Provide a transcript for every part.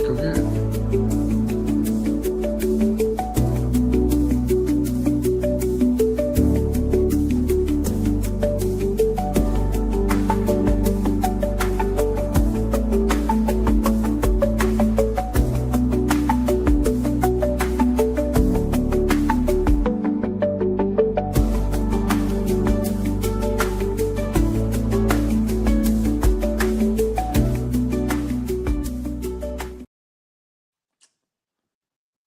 Go get it.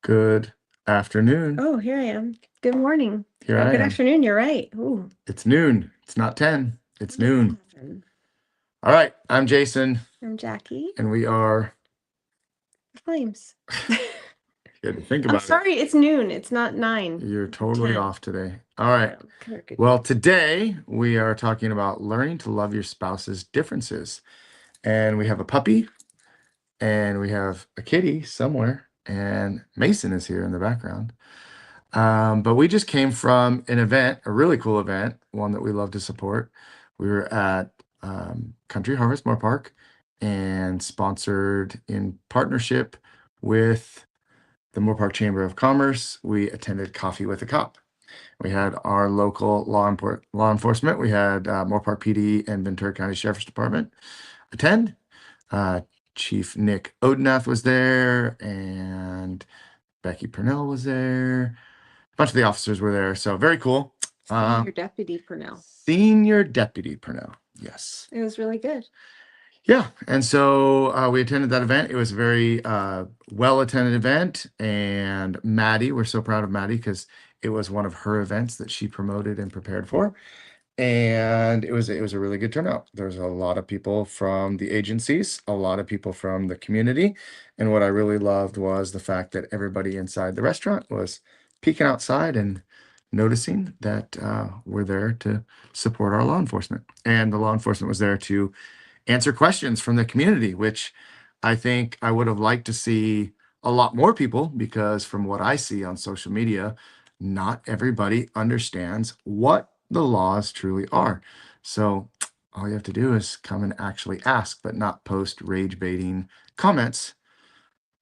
Good afternoon. Oh, here I am. Good morning. Here I Good am. afternoon. You're right. Ooh. It's noon. It's not 10. It's noon. 11. All right. I'm Jason, I'm Jackie. and we are. Flames. You had to think I'm about sorry, it's noon. It's not 9. it. You're totally 10. off today. All right. Good. Well, today we are talking about learning to love your spouse's differences. And we have a puppy, and we have a kitty somewhere, and Mason is here in the background. But we just came from an event, a really cool event, one that we love to support. We were at Country Harvest Moorpark and sponsored in partnership with the Moorpark Chamber of Commerce. We attended Coffee with a Cop. We had our local law enforcement. We had Moorpark PD and Ventura County Sheriff's Department attend. Chief Nick Odenath was there, and Becky Purnell was there. A bunch of the officers were there, so very cool. Senior Deputy Purnell. Senior Deputy Purnell, yes. It was really good. Yeah, and so we attended that event. It was a very well-attended event, and Maddie, we're so proud of Maddie because it was one of her events that she promoted and prepared for. And it was a really good turnout. There's a lot of people from the agencies, a lot of people from the community. And what I really loved was the fact that everybody inside the restaurant was peeking outside and noticing that we're there to support our law enforcement. And the law enforcement was there to answer questions from the community, which I think I would have liked to see a lot more people, because from what I see on social media, not everybody understands what the laws truly are. So all you have to do is come and actually ask, but not post rage baiting comments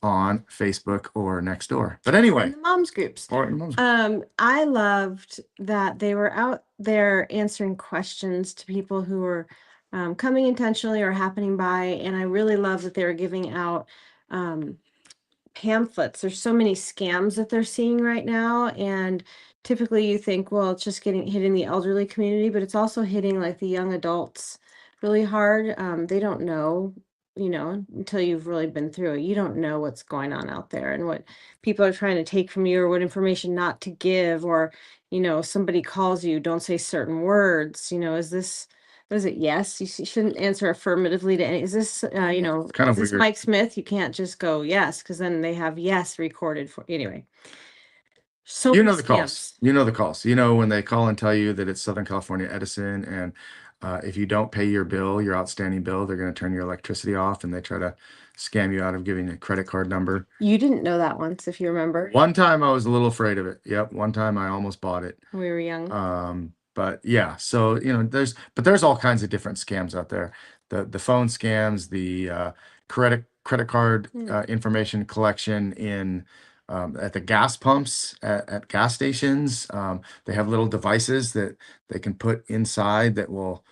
on Facebook or Nextdoor. But anyway, In the moms groups. I loved that they were out there answering questions to people who were coming intentionally or happening by, and I really love that they were giving out pamphlets. There's so many scams that they're seeing right now, and typically you think, well, it's just hitting the elderly community, but it's also hitting like the young adults really hard. They don't know, until you've really been through it. You don't know what's going on out there and what people are trying to take from you, or what information not to give, or somebody calls you, don't say certain words. Is this, what is it? Yes, you shouldn't answer affirmatively to any. Is this, kind of is this weird. Mike Smith? You can't just go yes, because then they have yes recorded for anyway. So You many know the calls. scams. You know the calls. You know when they call and tell you that it's Southern California Edison, and if you don't pay your bill, your outstanding bill, they're going to turn your electricity off, and they try to scam you out of giving a credit card number. You didn't know that once, if you remember. One time I was a little afraid of it. Yep, one time I almost bought it. We were young. But yeah, so there's all kinds of different scams out there. The phone scams, the credit card information collection in at the gas pumps at gas stations. They have little devices that they can put inside that will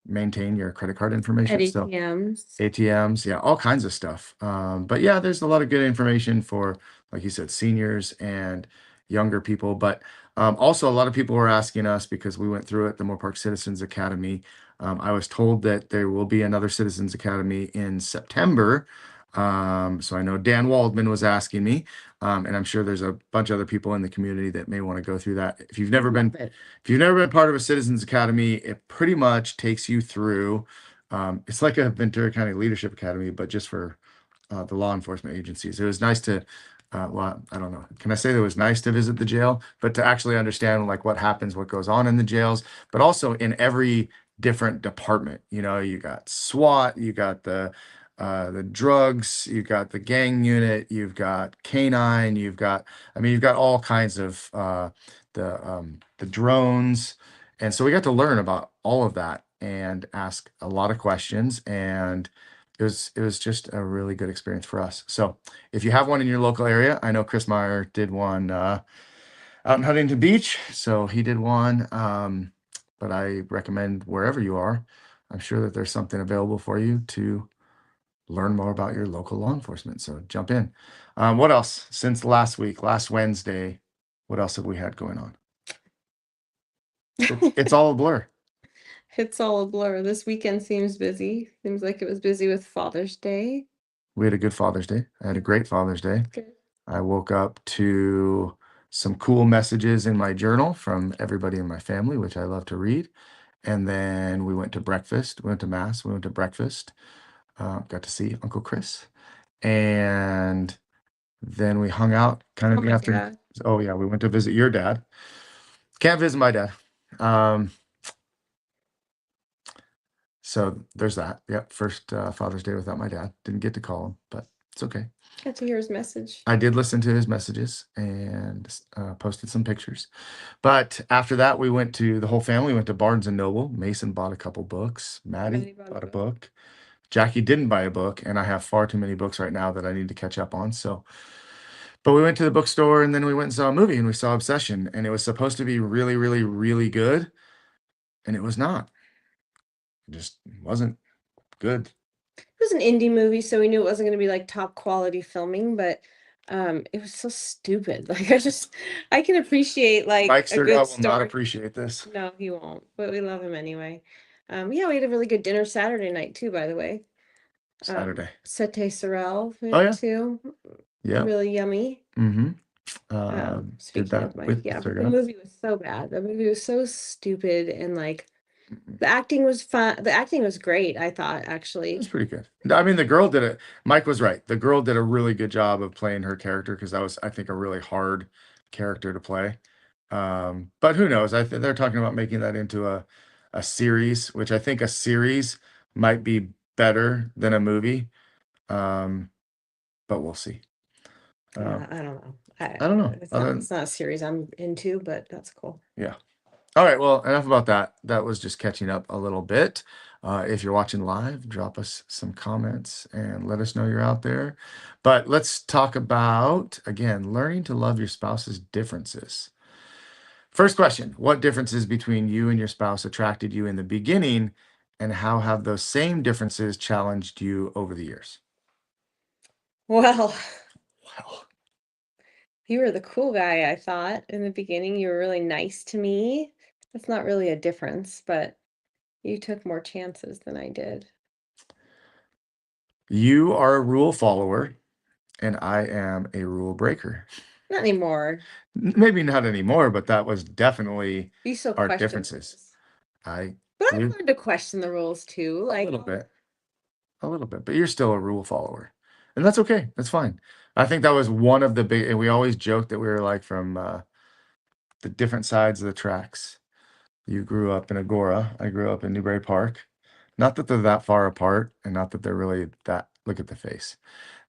maintain your credit card information. At So ATMs. ATMs, yeah, all kinds of stuff. But yeah, there's a lot of good information for, like you said, seniors and younger people. But also a lot of people were asking us, because we went through it, the Moorpark Citizens Academy. I was told that there will be another Citizens Academy in September. So I know Dan Waldman was asking me, and I'm sure there's a bunch of other people in the community that may want to go through that. If you've never been part of a Citizens Academy, it pretty much takes you through. It's like a Ventura County Leadership Academy, but just for the law enforcement agencies. It was nice to, well, I don't know. Can I say that it was nice to visit the jail, but to actually understand like what happens, what goes on in the jails, but also in every different department. You got SWAT, you got the drugs, you've got the gang unit, you've got canine, you've got all kinds of the drones. And so we got to learn about all of that and ask a lot of questions, and it was just a really good experience for us. So if you have one in your local area, I know Chris Meyer did one out in Huntington Beach, so he did one. But I recommend wherever you are, I'm sure that there's something available for you to learn more about your local law enforcement. So jump in. What else since last week, last Wednesday? What else have we had going on? It's all a blur. It's all a blur. This weekend seems busy. Seems like it was busy with Father's Day. We had a good Father's Day. I had a great Father's Day. Good. I woke up to some cool messages in my journal from everybody in my family, which I love to read. And then we went to breakfast. We went to mass. We went to breakfast. Got to see Uncle Chris, and then we hung out kind of Oh in the my afternoon. God. Oh yeah, we went to visit your dad. Can't visit my dad. So there's that. Yep, first Father's Day without my dad. Didn't get to call him, but it's okay. Got to hear his message. I did listen to his messages and posted some pictures. But after that, we went to the whole family went to Barnes and Noble. Mason bought a couple books. Maddie Maddie bought a bought a book. book. Jackie didn't buy a book, and I have far too many books right now that I need to catch up on. So, but we went to the bookstore and then we went and saw a movie and we saw Obsession, and it was supposed to be really, really, really good, and it was not. It just wasn't good. It was an indie movie, so we knew it wasn't going to be like top quality filming, but it was so stupid. Like I can appreciate like Mike a good Sturgout will not story. appreciate this. No, he won't, but we love him anyway. Yeah, we had a really good dinner Saturday night too, by the way. Saturday. Satay sorrel Oh yeah, too. yeah. Really yummy. Mm-hmm. Did Speaking that of my, with yeah, but the Sturgout. movie was so bad. The movie was so stupid, and like Mm-mm. the acting was fun. The acting was great, I thought, It actually. was pretty good. I mean, the girl did it. Mike was right. The girl did a really good job of playing her character because that was, I think, a really hard character to play. But who knows? I think they're talking about making that into a series, which I think a series might be better than a movie. But we'll see. I don't know. I don't know. It's not a series I'm into, but that's cool. Yeah. All right. Well, enough about that. That was just catching up a little bit. If you're watching live, drop us some comments and let us know you're out there. But let's talk about, again, learning to love your spouse's differences. First question: what differences between you and your spouse attracted you in the beginning, and how have those same differences challenged you over the years? Well, Well, you were the cool guy, I thought in the beginning. You were really nice to me. That's not really a difference, but you took more chances than I did. you are a rule follower, and I am a rule breaker. Not anymore. Maybe not anymore, but that was definitely You still our question differences. things. I But I've you learned to question the rules too. a Like, little bit, but you're still a rule follower, and that's okay. That's fine. I think that was one of the big, and we always joked that we were like from the different sides of the tracks. You grew up in Agora. I grew up in Newbury Park. Not that they're that far apart, and not that they're really that. Look at the face,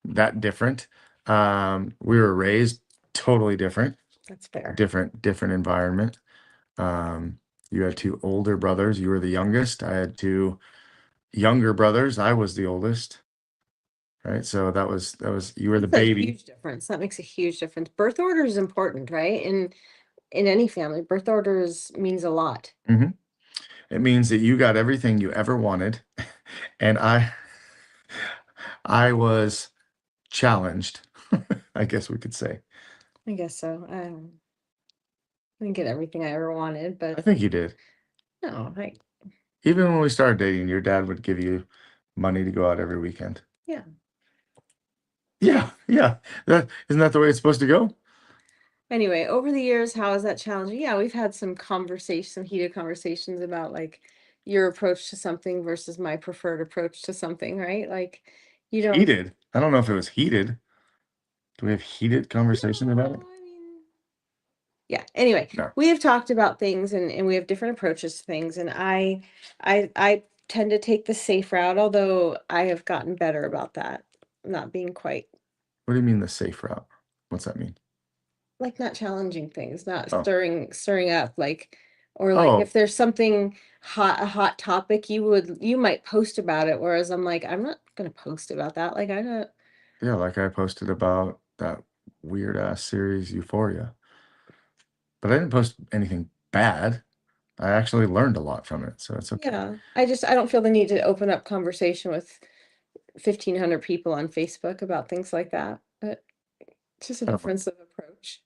that different. We were raised totally different, that's fair. different environment. You had two older brothers. You were the youngest. I had two younger brothers. I was the oldest. Right. So that was you were the That's a baby. huge difference. That makes a huge difference. Birth order is important, right? In any family, birth orders means a lot. hmm It means that you got everything you ever wanted, and I was challenged. I guess we could say. I guess so. I didn't get everything I ever wanted, I but think you did. no, Even when we started dating, your dad would give you money to go out every weekend. yeah. Yeah, yeah. That isn't that the way it's supposed to go? Anyway, over the years, how is that challenging? Yeah, we've had some conversations, some heated conversations about like your approach to something versus my preferred approach to something, right? Like you don't. Heated. I don't know if it was heated. Do we have heated conversation about it? No, I mean, yeah. Anyway, No. we have talked about things and we have different approaches to things, and I tend to take the safe route, although I have gotten better about that, not being quite What do you mean the safe route? What's that mean? like not challenging things, not Oh. stirring up, like, or like Oh, if there's something hot, a hot topic, you might post about it, whereas I'm like, I'm not gonna post about that. Like, I don't. Yeah, like I posted about that weird ass series Euphoria, but I didn't post anything bad. I actually learned a lot from it, so it's okay. Yeah, I don't feel the need to open up conversation with 1,500 people on Facebook about things like that, but it's just a Oh, difference of approach.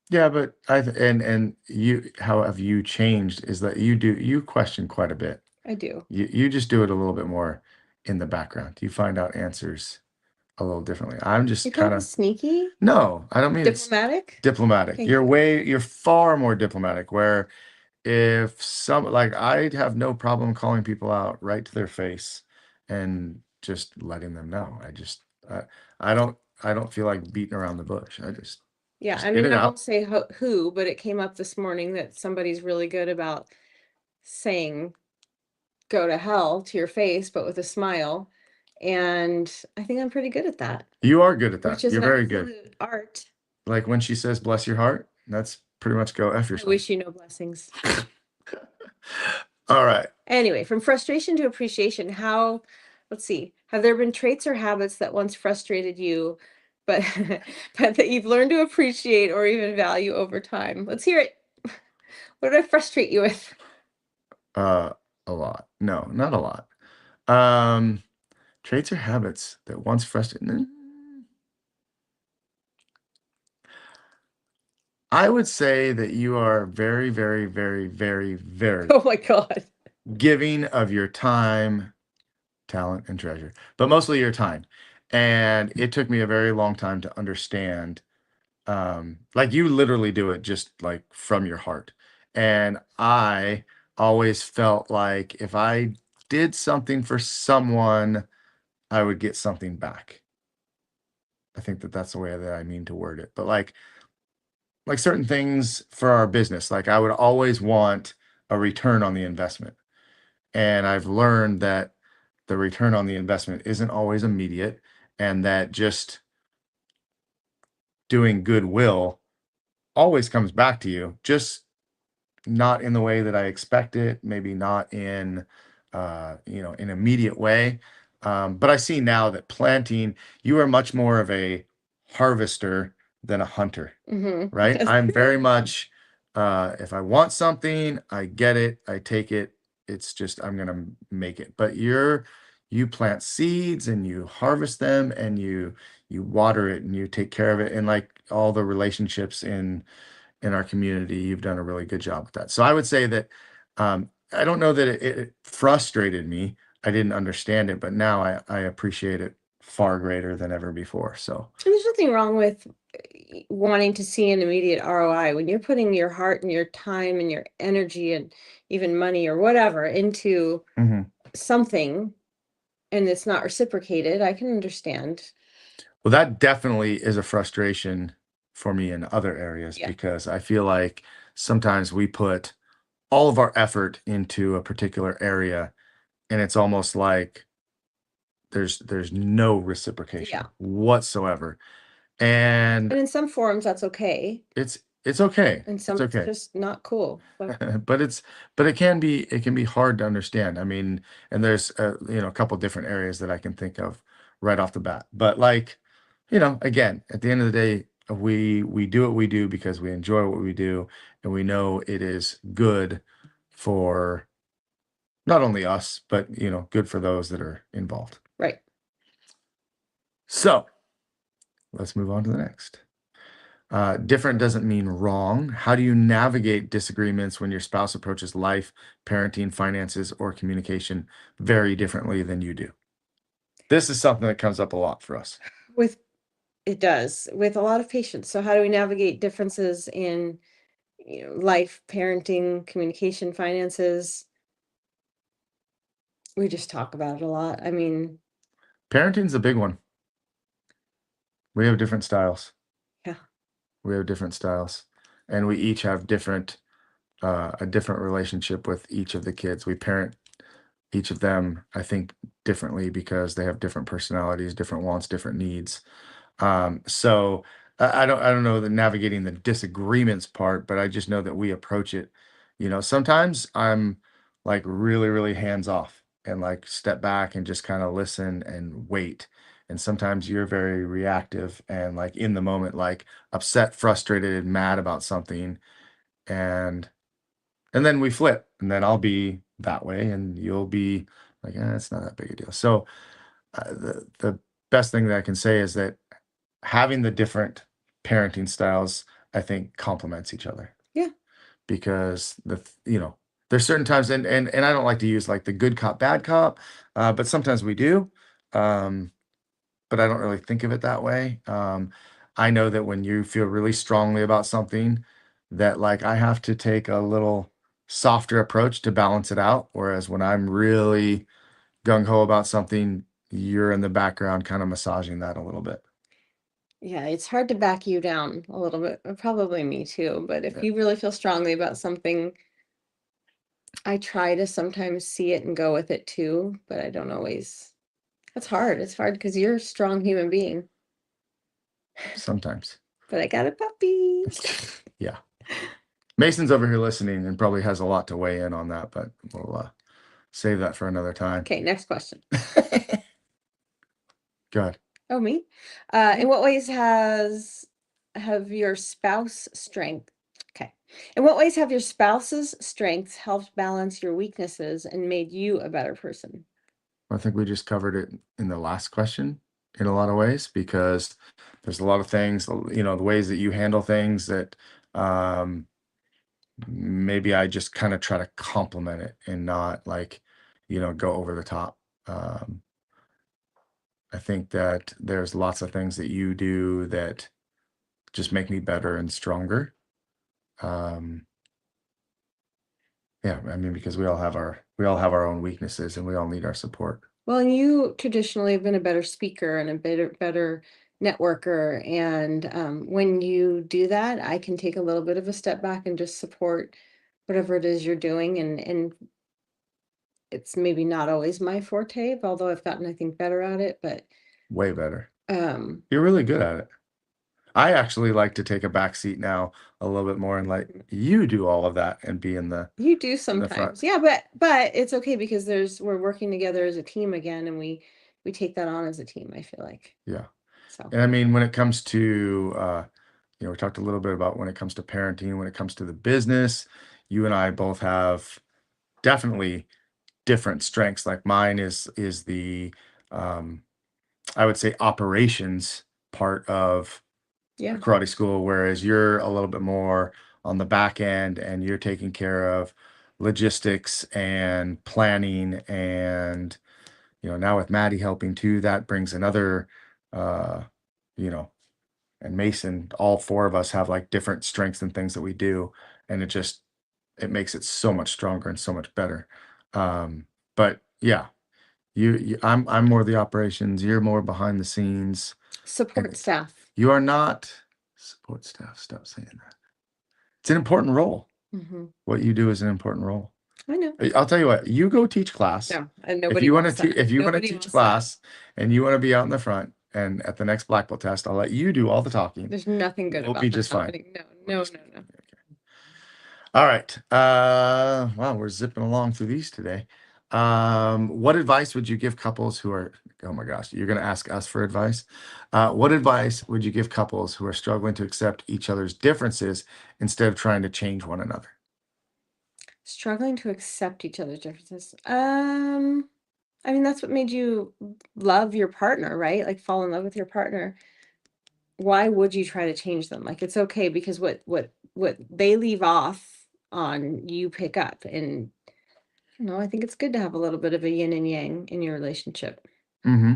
yeah, but and you how have you changed is that you question quite a bit. I do. You just do it a little bit more in the background. You find out answers a little differently. I'm You're just kind talking of sneaky? no, I don't mean it's Diplomatic? diplomatic. Okay, good. You're far more diplomatic where if some like I'd have no problem calling people out right to their face and just letting them know. I don't I don't feel like beating around the bush. Yeah, Just I get mean, it I out. won't say who, but it came up this morning that somebody's really good about saying "go to hell" to your face, but with a smile, and I think I'm pretty good at that, You are good at that. which is You're an very good. absolute art. Like when she says bless your heart, that's pretty much go F I yourself. wish you no blessings. All right. Anyway, from frustration to appreciation, let's see, have there been traits or habits that once frustrated you, but but that you've learned to appreciate or even value over time? Let's hear it. What did I frustrate you with? Uh a lot. No, not a lot. Um Traits or habits that once frustrated. I would say that you are very, very, very, very, very Oh my God. giving of your time, talent, and treasure, but mostly your time. And it took me a very long time to understand, like you literally do it just like from your heart. And I always felt like if I did something for someone, I would get something back. I think that that's the way that I mean to word it. But like certain things for our business, like I would always want a return on the investment. And I've learned that the return on the investment isn't always immediate and that just doing goodwill always comes back to you, just not in the way that I expect it, maybe not in an immediate way. But I see now that planting, you are much more of a harvester than a hunter, right? Yes. I'm very much if I want something, I get it, I take it. It's just I'm gonna make it. But you plant seeds and you harvest them and you water it and you take care of it and like all the relationships in our community, you've done a really good job with that. So I would say that I don't know that it frustrated me. I didn't understand it, but now I appreciate it far greater than ever before. So And there's nothing wrong with wanting to see an immediate ROI when you're putting your heart and your time and your energy and even money or whatever into mhm. something and it's not reciprocated. I can understand. Well, that definitely is a frustration for me in other areas Yeah. because I feel like sometimes we put all of our effort into a particular area and it's almost like there's no reciprocation Yeah. whatsoever. And And in some forums, that's okay. it's okay. And It's some it's okay. just not cool. But But but it can be hard to understand. I mean, and there's a couple different areas that I can think of right off the bat. But like, again, at the end of the day, we do what we do because we enjoy what we do, and we know it is good for not only us, but good for those that are involved. right. So let's move on to the next. Different doesn't mean wrong. How do you navigate disagreements when your spouse approaches life, parenting, finances, or communication very differently than you do? This is something that comes up a lot for us. With it does with a lot of patience. So how do we navigate differences in life, parenting, communication, finances? We just talk about it a lot. I mean, Parenting's a big one. We have different styles. yeah, We have different styles, and we each have a different relationship with each of the kids. We parent each of them, I think, differently because they have different personalities, different wants, different needs. So I don't know the navigating the disagreements part, but I just know that we approach it. Sometimes I'm like really, really hands off. and like step back and just kind of listen and wait. And sometimes you're very reactive and like in the moment, like upset, frustrated, and mad about something. And then we flip, and then I'll be that way, and you'll be like, it's not that big a deal. So the best thing that I can say is that having the different parenting styles, I think, complements each other Yeah. because there's certain times, and I don't like to use like the good cop, bad cop, but sometimes we do. Um, but I don't really think of it that way. I know that when you feel really strongly about something, that like I have to take a little softer approach to balance it out. Whereas when I'm really gung ho about something, you're in the background kind of massaging that a little bit. Yeah, it's hard to back you down a little bit. Probably me too. But if Yeah. you really feel strongly about something, I try to sometimes see it and go with it too, but I don't always. It's hard. It's hard because you're a strong human being. Sometimes. But I got a puppy. Yeah. Mason's over here listening and probably has a lot to weigh in on that, but we'll save that for another time. Okay, next question. Go ahead. Oh, me? In what ways have your spouse strength? Okay. In what ways have your spouse's strengths helped balance your weaknesses and made you a better person? I think we just covered it in the last question in a lot of ways because there's a lot of things, the ways that you handle things that um, maybe I just kind of try to complement it and not like, go over the top. Um, I think that there's lots of things that you do that just make me better and stronger. Um, yeah, I mean, because we all have our own weaknesses and we all need our support. Well, and you traditionally have been a better speaker and a better networker. And when you do that, I can take a little bit of a step back and just support whatever it is you're doing. And it's maybe not always my forte, although I've gotten, I think, better at it. But Way better. um, You're really good at it. I actually like to take a back seat now a little bit more and let you do all of that and be in the you do the front. sometimes, yeah, but it's okay because we're working together as a team again, and we take that on as a team. I feel like Yeah. so. And I mean, when it comes to we talked a little bit about when it comes to parenting, when it comes to the business, you and I both have definitely different strengths. Like mine is the um I would say operations part of a Yeah, karate school, whereas you're a little bit more on the back end and you're taking care of logistics and planning and now with Maddie helping too, that brings another uh you know and Mason, all four of us have like different strengths and things that we do, and it makes it so much stronger and so much better. But yeah, I'm more the operations, you're more behind the scenes, support and staff. you are not support staff. Stop saying that. It's an important role. Hmm. What you do is an important role. I know. I'll tell you what, you go teach class. No, and If nobody you want wants to, that. if you want to Nobody teach wants that. class and you want to be out in the front, and at the next black belt test, I'll let you do all the talking. There's nothing good We'll be about that just fine. happening. No, We'll no, just no, no. All right. Wow, we're zipping along through these today. What advice would you give couples who are, oh my gosh, you're going to ask us for advice? What advice would you give couples who are struggling to accept each other's differences instead of trying to change one another? Struggling to accept each other's differences. I mean, that's what made you love your partner, right? Like fall in love with your partner. Why would you try to change them? Like it's okay because what they leave off on, you pick up. And I think it's good to have a little bit of a yin and yang in your relationship. Hmm.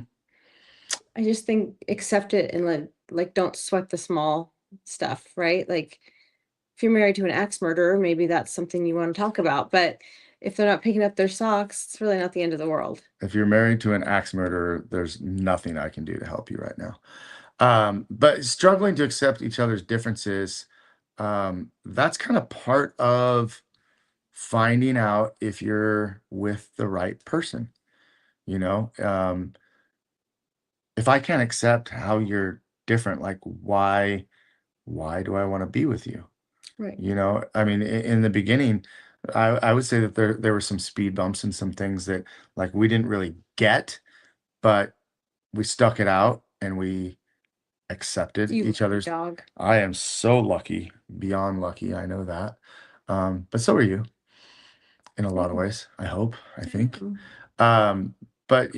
I just think accept it and like don't sweat the small stuff, right? Like if you're married to an axe murderer, maybe that's something you want to talk about. But if they're not picking up their socks, it's really not the end of the world. If you're married to an axe murderer, there's nothing I can do to help you right now. But struggling to accept each other's differences, that's kind of part of finding out if you're with the right person. You know, if I can't accept how you're different, like why do I want to be with you? Right. I mean, in the beginning, I would say that there were some speed bumps and some things that like we didn't really get, but we stuck it out and we accepted You each lucky other's. dog. I am so lucky, beyond lucky. I know that. But so are you in a lot of Same. ways. I hope, I I think. am. But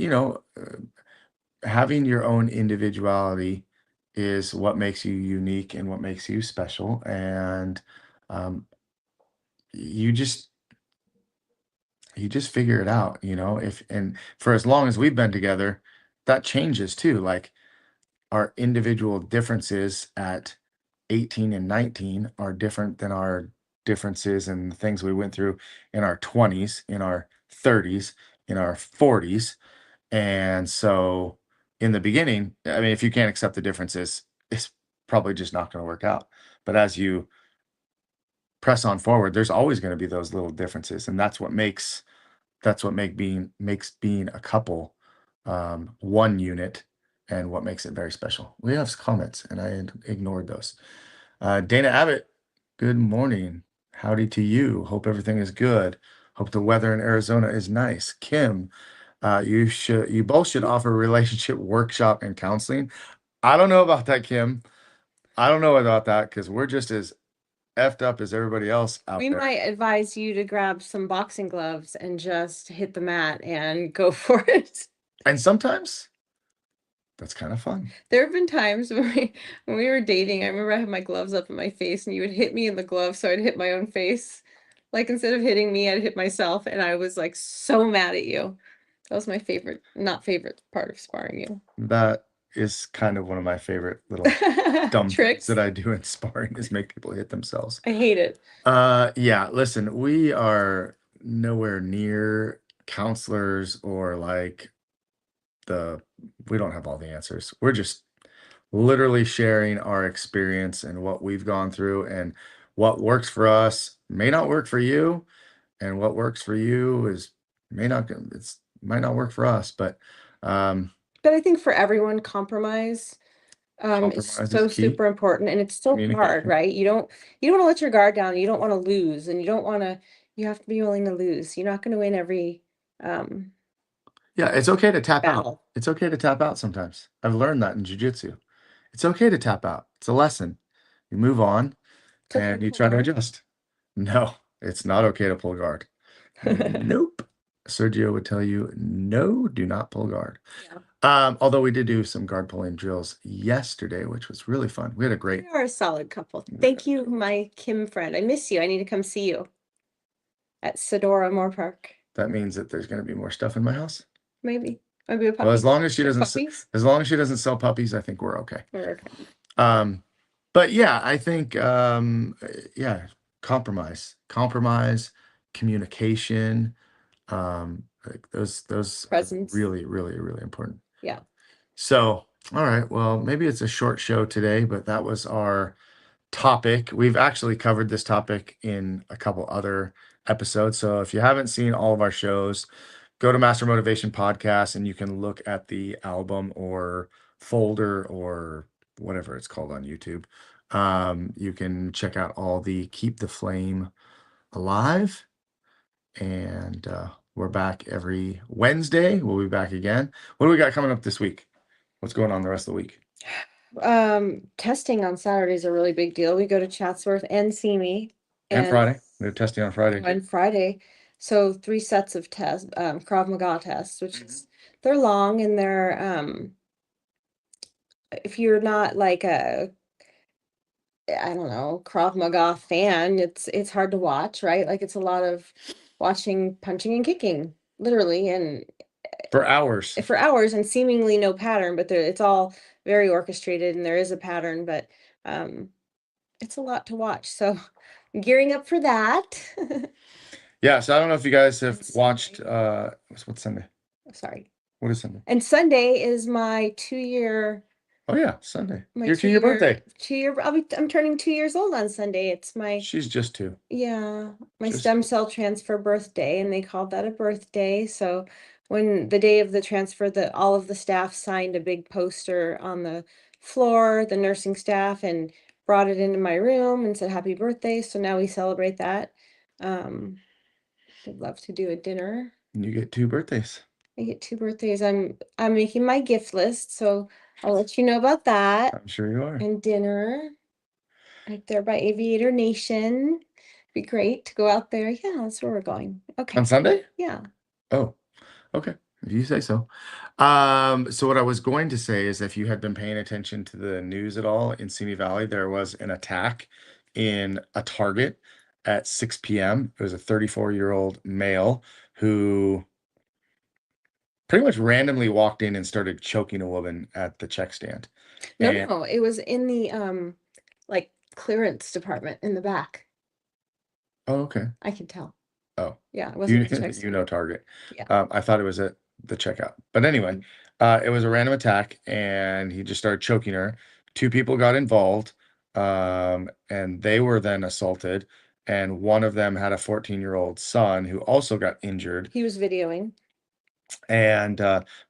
having your own individuality is what makes you unique and what makes you special. And um, you just you just figure it out, if and for as long as we've been together, that changes too. Like our individual differences at 18 and 19 are different than our differences and the things we went through in our 20s, in our 30s, in our 40s. And so in the beginning, I mean, if you can't accept the differences, it's probably just not going to work out. But as you press on forward, there's always going to be those little differences. And that's what makes being a couple one unit and what makes it very special. We have comments and I had ignored those. Dana Abbott, good morning. Howdy to you. Hope everything is good. Hope the weather in Arizona is nice. Kim, you both should offer relationship workshop and counseling. I don't know about that, Kim. I don't know about that because we're just as effed up as everybody else out We there. might advise you to grab some boxing gloves and just hit the mat and go for it. And sometimes that's kind of fun. There have been times when we were dating, I remember I had my gloves up in my face and you would hit me in the glove, so I'd hit my own face. Like instead of hitting me, I'd hit myself, and I was like so mad at you. That was my favorite, not favorite part of sparring you. That is kind of one of my favorite little dumb things Tricks. that I do in sparring is make people hit themselves. I hate it. Yeah, listen, we are nowhere near counselors or like we don't have all the answers. We're just literally sharing our experience and what we've gone through and what works for us may not work for you, and what works for you is might not work for us, but um But I think for everyone, compromise is compromise is so key. super important, and it's still hard, Communication. right? You don't want to let your guard down. You don't want to lose, and you have to be willing to lose. You're not going to win every um Yeah, it's okay to tap out. battle. It's okay to tap out sometimes. I've learned that in jujitsu. It's okay to tap out. It's a lesson. You move on It's okay and to you pull try to guard. adjust. No, it's not okay to pull guard. Nope. Sergio would tell you, no, do not pull guard. Yeah. Although we did do some guard pulling drills yesterday, which was really fun. We had a great. You are a solid couple. Thank you, my Kim friend. I miss you. I need to come see you at Sedora Moore Park. That means that there's going to be more stuff in my house. Maybe a puppy. Well, as long as she Some doesn't, puppies. as long as she doesn't sell puppies, I think we're okay. We're okay. But yeah, I think yeah, compromise, communication, like those are Presence. really, really, really important. Yeah. So, all right, well, maybe it's a short show today, but that was our topic. We've actually covered this topic in a couple other episodes. So if you haven't seen all of our shows, go to Master Motivation Podcast and you can look at the album or folder or whatever it's called on YouTube. You can check out all the Keep the Flame Alive. And we're back every Wednesday. We'll be back again. What do we got coming up this week? What's going on the rest of the week? Testing on Saturday is a really big deal. We go to Chatsworth and Simi. And Friday. We have testing on Friday. On Friday. So 3 sets of tests, Krav Maga tests, which is they're long and they're if you're not like a I don't know, Krav Maga fan, it's hard to watch, right? Like it's a lot of watching punching and kicking, literally, and For hours. for hours and seemingly no pattern, but it's all very orchestrated and there is a pattern, but it's a lot to watch. So gearing up for that. Yeah, so I don't know if you guys have And watched Sunday. what's Sunday? Sorry. What is Sunday? And Sunday is my 2-year Oh yeah, Sunday. my Your 2-year birthday. 2-year I'm turning 2 years old on Sunday. It's my She's just 2. yeah, my Just stem cell transfer birthday, and they called that a birthday. So when the day of the transfer, all of the staff signed a big poster on the floor, the nursing staff, and brought it into my room and said happy birthday. So now we celebrate that. Um, I'd love to do a dinner. You get 2 birthdays. I get 2 birthdays. I'm making my gift list, so I'll let you know about that. I'm sure you are. And dinner right there by Aviator Nation. Be great to go out there. Yeah, that's where we're going. On Okay. Sunday? Yeah. Oh, okay. If you say so. So what I was going to say is if you had been paying attention to the news at all in Simi Valley, there was an attack in a Target at 6 p.m. It was a 34-year-old male who pretty much randomly walked in and started choking a woman at the check stand. No, And no, it was in the like clearance department in the back. oh, okay. I can tell. Oh, Yeah, it you wasn't the check you know stand. Target. Yeah. I thought it was at the checkout. But anyway, it was a random attack and he just started choking her. 2 people got involved, and they were then assaulted, and one of them had a 14-year-old son who also got injured. He was videoing. And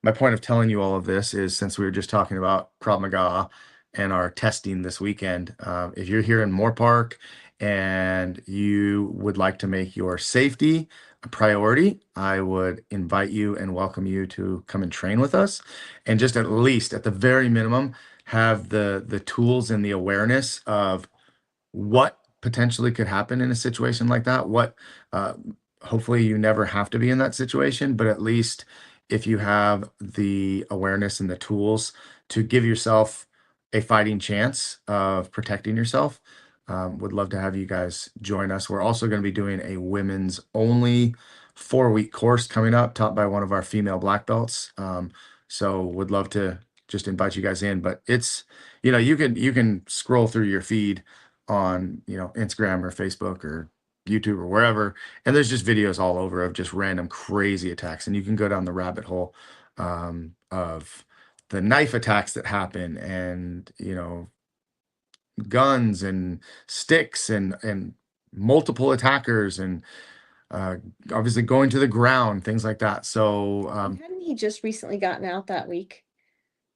my point of telling you all of this is since we were just talking about Krav Maga and our testing this weekend, if you're here in Moore Park and you would like to make your safety a priority, I would invite you and welcome you to come and train with us and just at least at the very minimum have the tools and the awareness of what potentially could happen in a situation like that. What uh, hopefully you never have to be in that situation, but at least if you have the awareness and the tools to give yourself a fighting chance of protecting yourself, would love to have you guys join us. We're also going to be doing a women's only 4-week course coming up, taught by one of our female black belts. So would love to just invite you guys in. But it's, you can scroll through your feed on, Instagram or Facebook or YouTube or wherever, and there's just videos all over of just random crazy attacks, and you can go down the rabbit hole of the knife attacks that happen, and guns and sticks and multiple attackers, and uh, obviously going to the ground, things like that. So And hadn't he just recently gotten out that week,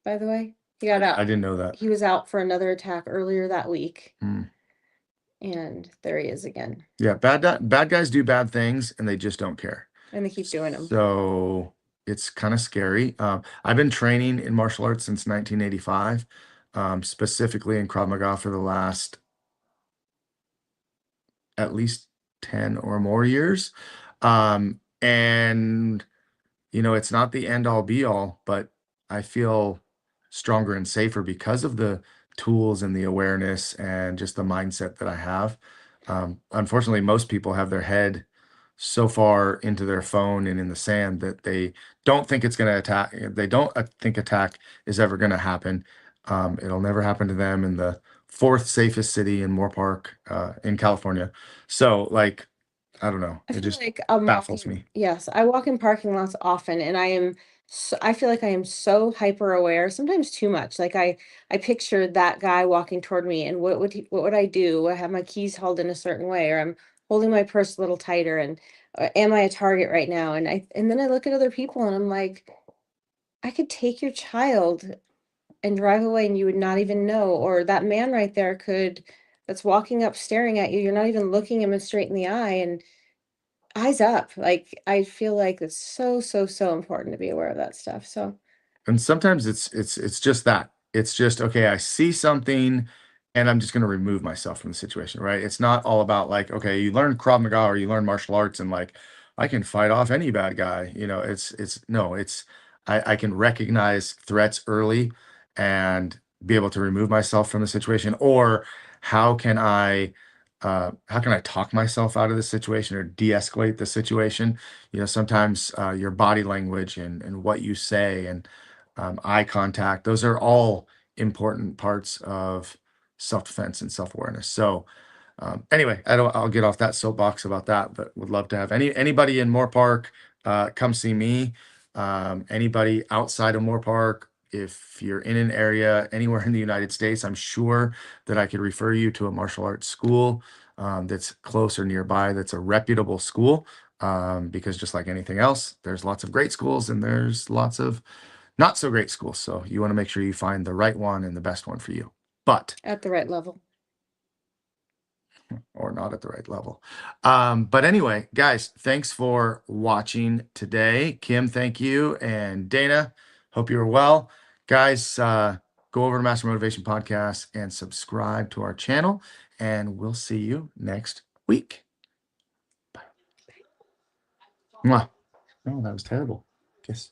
by the way? He got I out. didn't know that. He was out for another attack earlier that week, Mm. and there he is again. Yeah, bad guys do bad things, and they just don't care. And they keep doing them. So it's kind of scary. I've been training in martial arts since 1985, specifically in Krav Maga for the last at least 10 or more years. And it's not the end all be all, but I feel stronger and safer because of the tools and the awareness and just the mindset that I have. Unfortunately, most people have their head so far into their phone and in the sand that they don't think it's going to attack. They don't think attack is ever going to happen. It'll never happen to them in the fourth safest city in Moore Park, in California. So, like, I don't know. I It feel just like I'm baffles walking, me. yes, I walk in parking lots often and I feel like I am so hyper aware, sometimes too much. Like I picture that guy walking toward me and what would I do? I have my keys held in a certain way or I'm holding my purse a little tighter and am I a target right now? And then I look at other people and I'm like, I could take your child and drive away and you would not even know, or that man right there could that's walking up staring at you, you're not even looking him straight in the eye and eyes up. Like, I feel like it's so, so, so important to be aware of that stuff. So, And sometimes it's just that. It's just, okay, I see something and I'm just gonna remove myself from the situation, right? It's not all about like, okay, you learn Krav Maga or you learn martial arts and like I can fight off any bad guy. It's no, it's I can recognize threats early and be able to remove myself from the situation. Or how can I how can I talk myself out of the situation or de-escalate the situation? Sometimes your body language and what you say and eye contact. Those are all important parts of self-defense and self-awareness. So anyway, I'll get off that soapbox about that, but would love to have anybody in Moore Park come see me. Anybody outside of Moore Park, if you're in an area anywhere in the United States, I'm sure that I could refer you to a martial arts school that's close or nearby. That's a reputable school. Because just like anything else, there's lots of great schools and there's lots of not so great schools. So you want to make sure you find the right one and the best one for you. But at the right level. or not at the right level. But anyway, guys, thanks for watching today. Kim, thank you. And Dana, hope you're well. Guys, go over to Master Motivation Podcast and subscribe to our channel, and we'll see you next week. Bye. Mwah. Oh, that was terrible. Kiss.